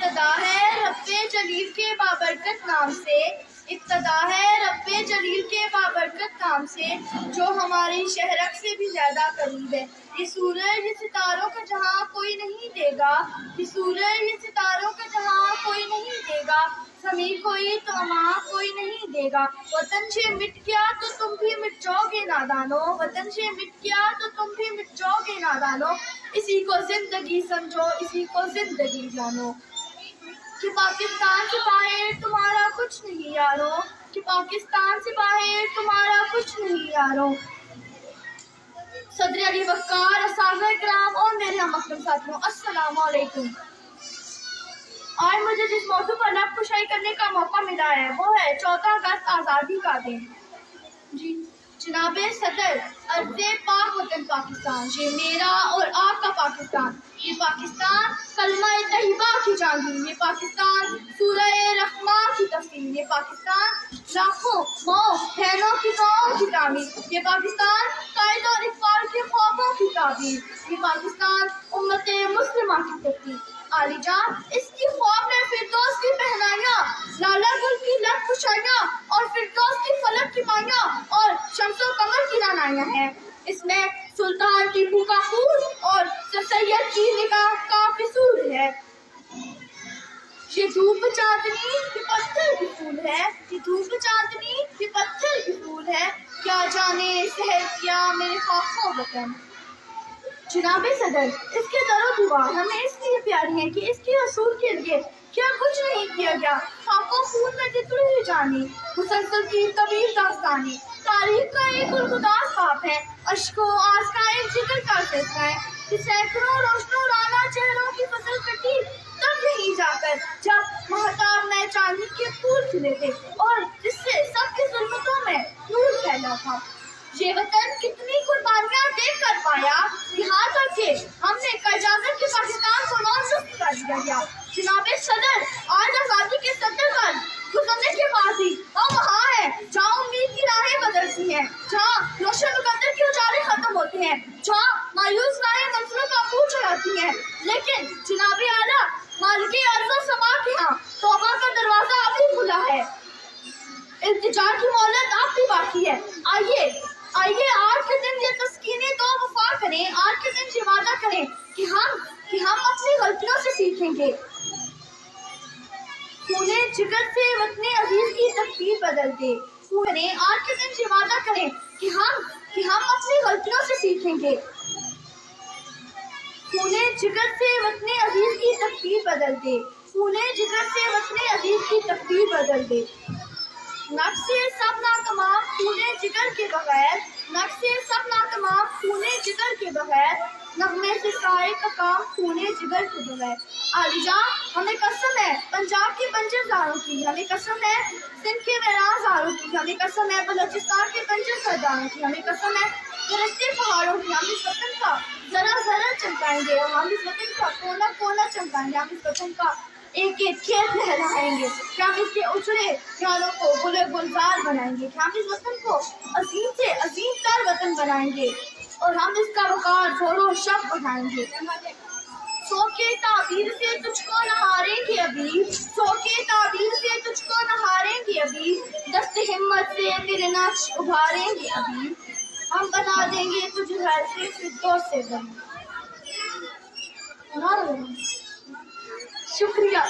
ابتدا ہے رب جلیل کے بابرکت نام سے، ابتدا ہے رب جلیل کے بابرکت نام سے، جو ہماری شہرک سے بھی زیادہ قریب ہے۔ یہ سورج یہ ستاروں کا جہاں کوئی نہیں دے گا، یہ سورج یہ ستاروں کا جہاں کوئی نہیں دے گا، زمین کوئی تو ماں کوئی نہیں دے گا۔ وطن سے مٹ گیا تو تم بھی مٹ جاؤ گے نادانو، وطن سے مٹ گیا تو تم بھی مٹ جاؤ گے نادانو، اسی کو زندگی سمجھو، اسی کو زندگی جانو۔ کہ پاکستان سے باہر تمہارا کچھ نہیں یارو، کہ پاکستان سے باہر تمہارا کچھ نہیں یارو۔ صدر علی وقار، اساتذہ کرام اور میرے ہم مکتب ساتھیوں، السلام علیکم۔ آج مجھے جس موضوع پر نعت کشائی کرنے کا موقع ملا ہے وہ ہے 14 اگست آزادی کا دن۔ جی جناب صدر، عرض پاک وطن پاکستان، یہ میرا اور آپ کا پاکستان، یہ پاکستان کلمہ طیبہ کی جانگیر، یہ پاکستان سورہ رحماں کی تفسیر، یہ پاکستان لاکھوں ماؤں بہنوں کی دعاؤں کی تعمیر، یہ پاکستان قائد اور اقبال کے خوابوں کی تعبیر، یہ پاکستان امت مسلمہ کی تحقیق۔ عالی جان اس کی خواب میں فردوس کی پہنائیاں، لالا گل کی لب کشائیاں اور فردوس کی فلک کی مائیاں اور شمس و قمر کی رعنائیاں ہیں۔ اس میں سلطان ٹیپو کا خون اور سید کی نگاہ کا فصول ہے۔ یہ دھوپ چاندنی یہ پتھر بھی پھول ہے، یہ دھوپ چاندنی یہ پتھر بھی پھول ہے، کیا جانے سحر کیا میرے خاکوں وطن۔ جناب صدر، اس کے در و دیوار ہمیں اس لیے پیاری ہے کہ اس کے اصول کے لیے کیا کچھ نہیں کیا گیا، خاک و خون میں تتری جانی، مسلسل کی طویل داستانی، تاریخ کا ایک گلگداز خواب ہے، اشک و آس کا ایک جگر کا فیصلہ ہے، کہ سینکڑوں روشن و رانا چہروں کی فصل کٹی تب یہیں جا کر جب مہتاب نئے چاندنی کے پھول کھلے تھے اور جس سے سب کی ظلمتوں میں نور پھیلا تھا۔ یہ وطن کتنی قربانیاں دے کر پایا، یہاں تک کہ ہم نے قیادت کے پاکستان کو نامزد کر دیا گیا۔ جناب صدر، آج آزادی کے 70 سال گزرنے کے بعد بھی ہم وہاں ہیں جہاں امید کی راہیں بدلتی ہیں، جہاں روشن مقدر کے اجالے ختم ہوتے ہیں، جہاں مایوس راہیں منزلوں کا منہ چڑھاتی ہیں، لیکن جناب اعلیٰ مالک ارض و سما کے ہاں توبہ کا دروازہ اب بھی کھلا ہے، التجا کی مہلت اب بھی باقی ہے۔ آئیے آج کے دن یہ تسکینیں تو وفا کریں، آج کے دن یہ وعدہ کریں کہ ہم اپنی غلطیوں سے سیکھیں گے، خونِ جگر سے وطن عزیز کی تقدیر بدل دے۔ آج کے دن یہ وعدہ کریں کہ ہم اپنی غلطیوں سے سیکھیں گے، خونِ جگر سے وطن عزیز کی تقدیر بدل دے، خونِ جگر سے وطن عزیز کی تقدیر بدل دے۔ نقص سب ناتمام خونِ جگر کے بغیر، نقص سب ناتمام خونِ جگر کے بغیر، نغمے سے سائے کا کام خونِ جگر کے بغیر۔ عالی جان ہمیں قسم ہے پنجاب کے بنجر زاروں کی، ہمیں قسم ہے سندھ کے ویران زاروں کی، ہمیں قسم ہے بلوچستان کے بنجر سرداروں کی، ہمیں قسم ہے گرجتے پہاڑوں کی، ہم اس وطن کا ذرا ذرا چمکائیں گے، اور ہم اس وطن کا کونا کونا چمکائیں گے، ہم اس وطن کا ایک ایک کھیت لہرائیں گے، کہ ہم اس کے اچھڑے خیالوں کو گلے گلزار بنائیں گے، کہ ہم اس وطن کو عظیم سے عظیم تر وطن بنائیں گے، اور ہم اس کا وقار زور و شب بڑھائیں گے۔ سو کے تعبیر سے تجھ کو نہاریں گے ابھی، سو کے تعبیر سے تجھ کو نہاریں گے ابھی، دست ہمت سے تیرے نقش ابھاریں گے ابھی، ہم بنا دیں گے تجھ گھر سے فردوس سے بنی۔ شکریہ۔